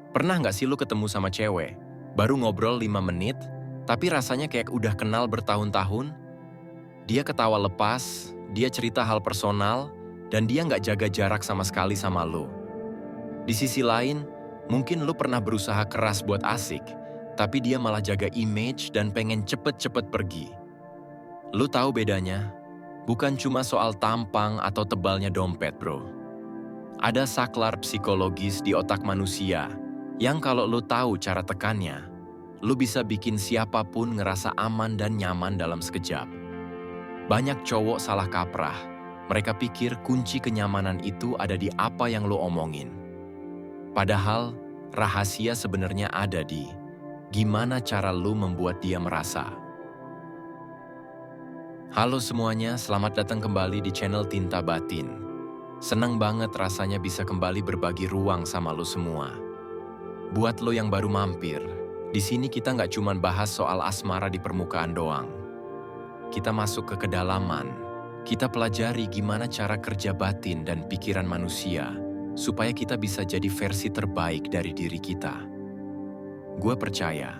Pernah nggak sih lu ketemu sama cewek, baru ngobrol 5 menit, tapi rasanya kayak udah kenal bertahun-tahun? Dia ketawa lepas, dia cerita hal personal, dan dia nggak jaga jarak sama sekali sama lu. Di sisi lain, mungkin lu pernah berusaha keras buat asik, tapi dia malah jaga image dan pengen cepet-cepet pergi. Lu tahu bedanya? Bukan cuma soal tampang atau tebalnya dompet, bro. Ada saklar psikologis di otak manusia yang kalau lu tahu cara tekannya, lu bisa bikin siapapun ngerasa aman dan nyaman dalam sekejap. Banyak cowok salah kaprah. Mereka pikir kunci kenyamanan itu ada di apa yang lu omongin. Padahal, rahasia sebenarnya ada di gimana cara lu membuat dia merasa. Halo semuanya, selamat datang kembali di channel Tinta Batin. Senang banget rasanya bisa kembali berbagi ruang sama lo semua. Buat lo yang baru mampir, di sini kita nggak cuma bahas soal asmara di permukaan doang. Kita masuk ke kedalaman, kita pelajari gimana cara kerja batin dan pikiran manusia, supaya kita bisa jadi versi terbaik dari diri kita. Gue percaya,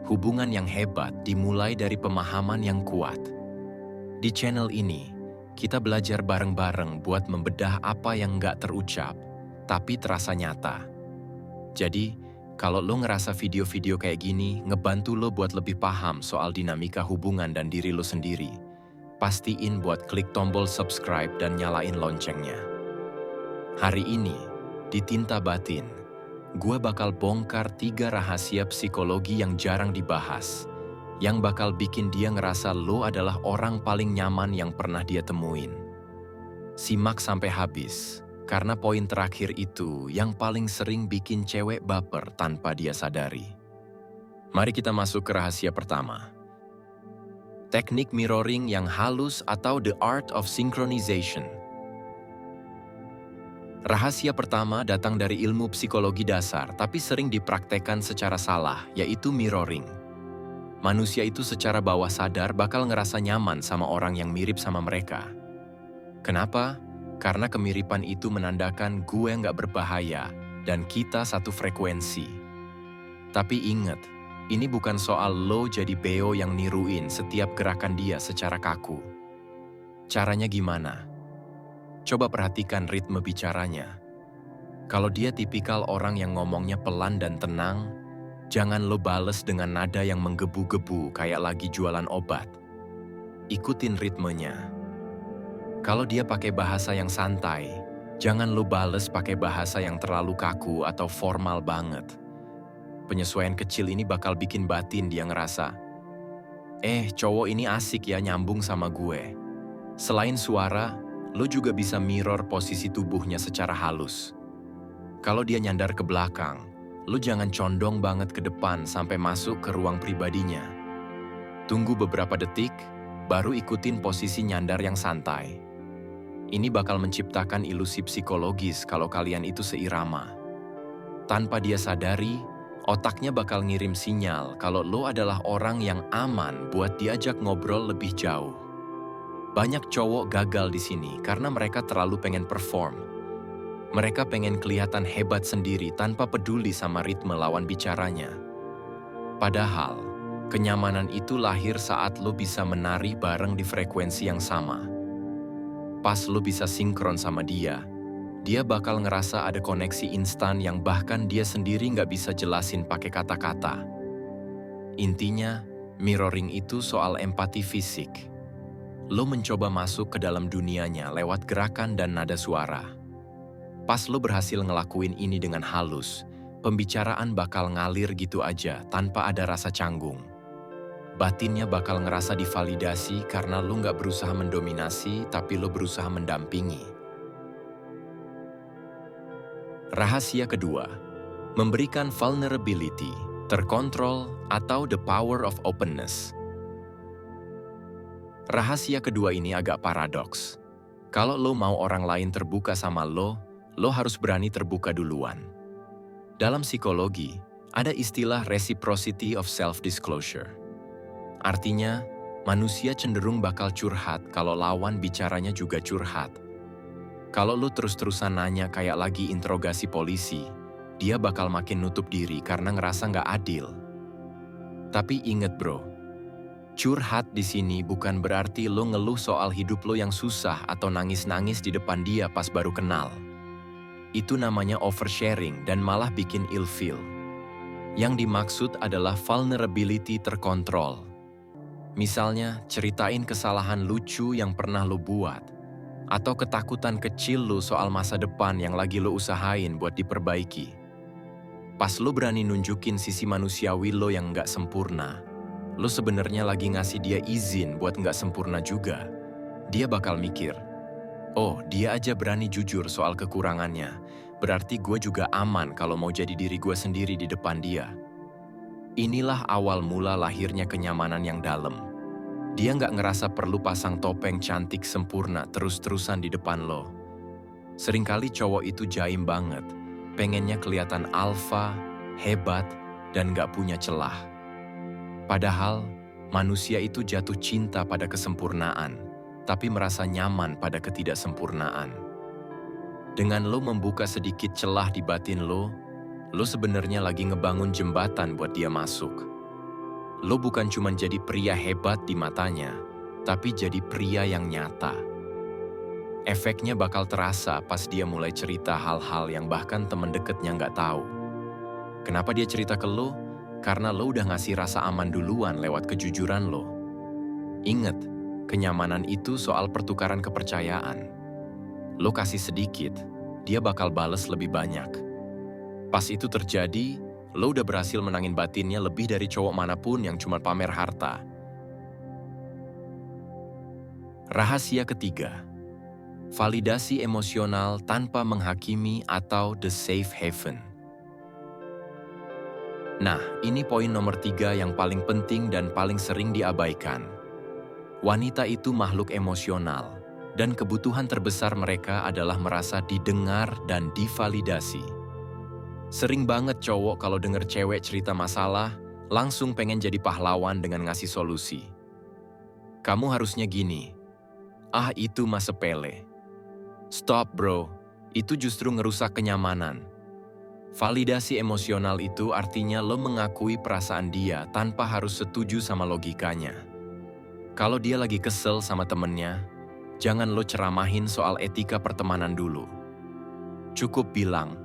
hubungan yang hebat dimulai dari pemahaman yang kuat. Di channel ini, kita belajar bareng-bareng buat membedah apa yang nggak terucap, tapi terasa nyata. Jadi, kalau lo ngerasa video-video kayak gini ngebantu lo buat lebih paham soal dinamika hubungan dan diri lo sendiri, pastiin buat klik tombol subscribe dan nyalain loncengnya. Hari ini, di Tinta Batin, gue bakal bongkar 3 rahasia psikologi yang jarang dibahas, yang bakal bikin dia ngerasa lo adalah orang paling nyaman yang pernah dia temuin. Simak sampai habis, karena poin terakhir itu yang paling sering bikin cewek baper tanpa dia sadari. Mari kita masuk ke rahasia pertama. Teknik mirroring yang halus atau the art of synchronization. Rahasia pertama datang dari ilmu psikologi dasar, tapi sering dipraktekkan secara salah, yaitu mirroring. Manusia itu secara bawah sadar bakal ngerasa nyaman sama orang yang mirip sama mereka. Kenapa? Karena kemiripan itu menandakan gue nggak berbahaya dan kita satu frekuensi. Tapi ingat, ini bukan soal lo jadi beo yang niruin setiap gerakan dia secara kaku. Caranya gimana? Coba perhatikan ritme bicaranya. Kalau dia tipikal orang yang ngomongnya pelan dan tenang, jangan lo bales dengan nada yang menggebu-gebu kayak lagi jualan obat. Ikutin ritmenya. Kalau dia pakai bahasa yang santai, jangan lo bales pakai bahasa yang terlalu kaku atau formal banget. Penyesuaian kecil ini bakal bikin batin dia ngerasa, cowok ini asik ya nyambung sama gue. Selain suara, lo juga bisa mirror posisi tubuhnya secara halus. Kalau dia nyandar ke belakang, lu jangan condong banget ke depan sampai masuk ke ruang pribadinya. Tunggu beberapa detik, baru ikutin posisi nyandar yang santai. Ini bakal menciptakan ilusi psikologis kalau kalian itu seirama. Tanpa dia sadari, otaknya bakal ngirim sinyal kalau lo adalah orang yang aman buat diajak ngobrol lebih jauh. Banyak cowok gagal di sini karena mereka terlalu pengen perform. Mereka pengen kelihatan hebat sendiri tanpa peduli sama ritme lawan bicaranya. Padahal, kenyamanan itu lahir saat lo bisa menari bareng di frekuensi yang sama. Pas lo bisa sinkron sama dia, dia bakal ngerasa ada koneksi instan yang bahkan dia sendiri nggak bisa jelasin pakai kata-kata. Intinya, mirroring itu soal empati fisik. Lo mencoba masuk ke dalam dunianya lewat gerakan dan nada suara. Pas lo berhasil ngelakuin ini dengan halus, pembicaraan bakal ngalir gitu aja tanpa ada rasa canggung. Batinnya bakal ngerasa divalidasi karena lo nggak berusaha mendominasi, tapi lo berusaha mendampingi. Rahasia kedua, memberikan vulnerability, terkontrol, atau the power of openness. Rahasia kedua ini agak paradoks. Kalau lo mau orang lain terbuka sama lo harus berani terbuka duluan. Dalam psikologi, ada istilah reciprocity of self-disclosure. Artinya, manusia cenderung bakal curhat kalau lawan bicaranya juga curhat. Kalau lu terus-terusan nanya kayak lagi interogasi polisi, dia bakal makin nutup diri karena ngerasa nggak adil. Tapi inget bro, curhat di sini bukan berarti lo ngeluh soal hidup lo yang susah atau nangis-nangis di depan dia pas baru kenal. Itu namanya oversharing dan malah bikin ilfeel. Yang dimaksud adalah vulnerability terkontrol. Misalnya, ceritain kesalahan lucu yang pernah lo buat, atau ketakutan kecil lo soal masa depan yang lagi lo usahain buat diperbaiki. Pas lo berani nunjukin sisi manusiawi lo yang nggak sempurna, lo sebenarnya lagi ngasih dia izin buat nggak sempurna juga. Dia bakal mikir, oh dia aja berani jujur soal kekurangannya, berarti gue juga aman kalau mau jadi diri gue sendiri di depan dia. Inilah awal mula lahirnya kenyamanan yang dalam. Dia nggak ngerasa perlu pasang topeng cantik sempurna terus-terusan di depan lo. Seringkali cowok itu jaim banget, pengennya kelihatan alfa, hebat, dan nggak punya celah. Padahal, manusia itu jatuh cinta pada kesempurnaan, tapi merasa nyaman pada ketidaksempurnaan. Dengan lo membuka sedikit celah di batin lo sebenarnya lagi ngebangun jembatan buat dia masuk. Lo bukan cuma jadi pria hebat di matanya, tapi jadi pria yang nyata. Efeknya bakal terasa pas dia mulai cerita hal-hal yang bahkan temen deketnya nggak tahu. Kenapa dia cerita ke lo? Karena lo udah ngasih rasa aman duluan lewat kejujuran lo. Ingat, kenyamanan itu soal pertukaran kepercayaan. Lo kasih sedikit, dia bakal bales lebih banyak. Pas itu terjadi, lo udah berhasil menangin batinnya lebih dari cowok manapun yang cuma pamer harta. Rahasia ketiga, validasi emosional tanpa menghakimi atau the safe haven. Nah, ini poin nomor 3 yang paling penting dan paling sering diabaikan. Wanita itu makhluk emosional, dan kebutuhan terbesar mereka adalah merasa didengar dan divalidasi. Sering banget cowok kalau denger cewek cerita masalah, langsung pengen jadi pahlawan dengan ngasih solusi. Kamu harusnya gini. Ah, itu mah sepele. Stop bro, itu justru ngerusak kenyamanan. Validasi emosional itu artinya lo mengakui perasaan dia tanpa harus setuju sama logikanya. Kalau dia lagi kesel sama temennya, jangan lo ceramahin soal etika pertemanan dulu. Cukup bilang,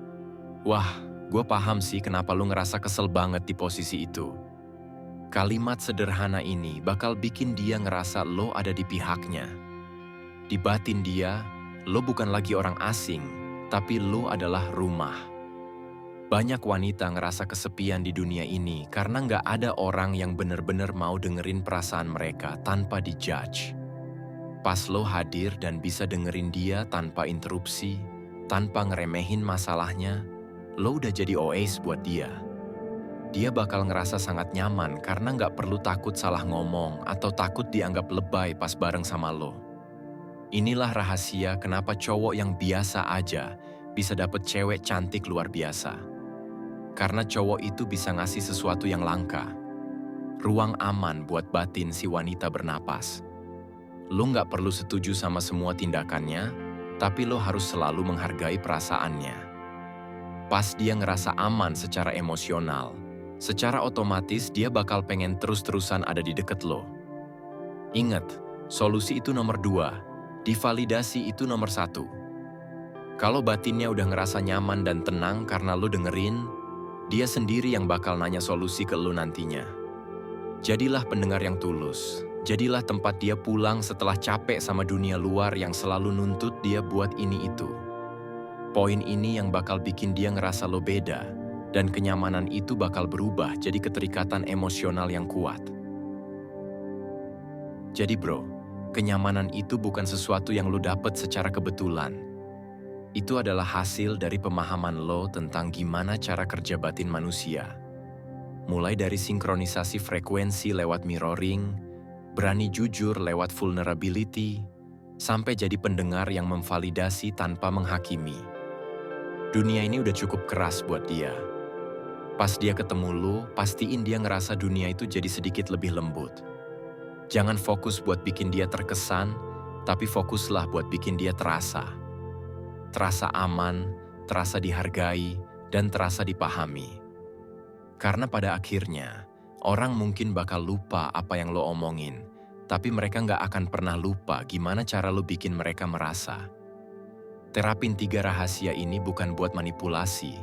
wah, gue paham sih kenapa lo ngerasa kesel banget di posisi itu. Kalimat sederhana ini bakal bikin dia ngerasa lo ada di pihaknya. Di batin dia, lo bukan lagi orang asing, tapi lo adalah rumah. Banyak wanita ngerasa kesepian di dunia ini karena nggak ada orang yang bener-bener mau dengerin perasaan mereka tanpa dijudge. Pas lo hadir dan bisa dengerin dia tanpa interupsi, tanpa ngeremehin masalahnya, lo udah jadi oasis buat dia. Dia bakal ngerasa sangat nyaman karena nggak perlu takut salah ngomong atau takut dianggap lebay pas bareng sama lo. Inilah rahasia kenapa cowok yang biasa aja bisa dapet cewek cantik luar biasa. Karena cowok itu bisa ngasih sesuatu yang langka. Ruang aman buat batin si wanita bernapas. Lo nggak perlu setuju sama semua tindakannya, tapi lo harus selalu menghargai perasaannya. Pas dia ngerasa aman secara emosional, secara otomatis dia bakal pengen terus-terusan ada di deket lo. Ingat, solusi itu nomor 2, divalidasi itu nomor 1. Kalau batinnya udah ngerasa nyaman dan tenang karena lo dengerin, dia sendiri yang bakal nanya solusi ke lo nantinya. Jadilah pendengar yang tulus, jadilah tempat dia pulang setelah capek sama dunia luar yang selalu nuntut dia buat ini itu. Poin ini yang bakal bikin dia ngerasa lo beda, dan kenyamanan itu bakal berubah jadi keterikatan emosional yang kuat. Jadi bro, kenyamanan itu bukan sesuatu yang lo dapet secara kebetulan. Itu adalah hasil dari pemahaman lo tentang gimana cara kerja batin manusia. Mulai dari sinkronisasi frekuensi lewat mirroring, berani jujur lewat vulnerability, sampai jadi pendengar yang memvalidasi tanpa menghakimi. Dunia ini udah cukup keras buat dia. Pas dia ketemu lo, pastiin dia ngerasa dunia itu jadi sedikit lebih lembut. Jangan fokus buat bikin dia terkesan, tapi fokuslah buat bikin dia terasa. Terasa aman, terasa dihargai, dan terasa dipahami. Karena pada akhirnya, orang mungkin bakal lupa apa yang lo omongin, tapi mereka nggak akan pernah lupa gimana cara lo bikin mereka merasa. Terapin 3 rahasia ini bukan buat manipulasi,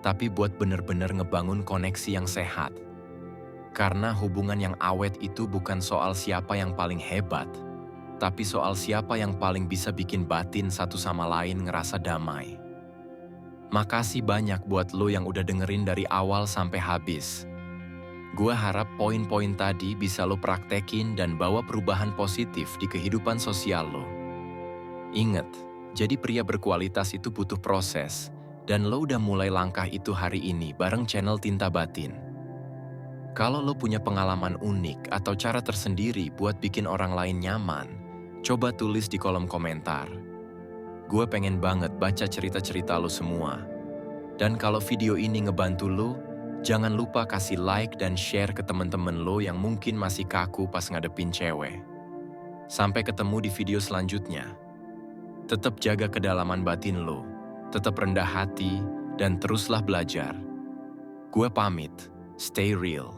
tapi buat bener-bener ngebangun koneksi yang sehat. Karena hubungan yang awet itu bukan soal siapa yang paling hebat, tapi soal siapa yang paling bisa bikin batin satu sama lain ngerasa damai. Makasih banyak buat lo yang udah dengerin dari awal sampai habis. Gua harap poin-poin tadi bisa lo praktekin dan bawa perubahan positif di kehidupan sosial lo. Ingat, jadi pria berkualitas itu butuh proses, dan lo udah mulai langkah itu hari ini bareng channel Tinta Batin. Kalau lo punya pengalaman unik atau cara tersendiri buat bikin orang lain nyaman, coba tulis di kolom komentar. Gue pengen banget baca cerita-cerita lo semua. Dan kalau video ini ngebantu lo, jangan lupa kasih like dan share ke temen-temen lo yang mungkin masih kaku pas ngadepin cewek. Sampai ketemu di video selanjutnya. Tetap jaga kedalaman batin lo, tetap rendah hati, dan teruslah belajar. Gue pamit, stay real.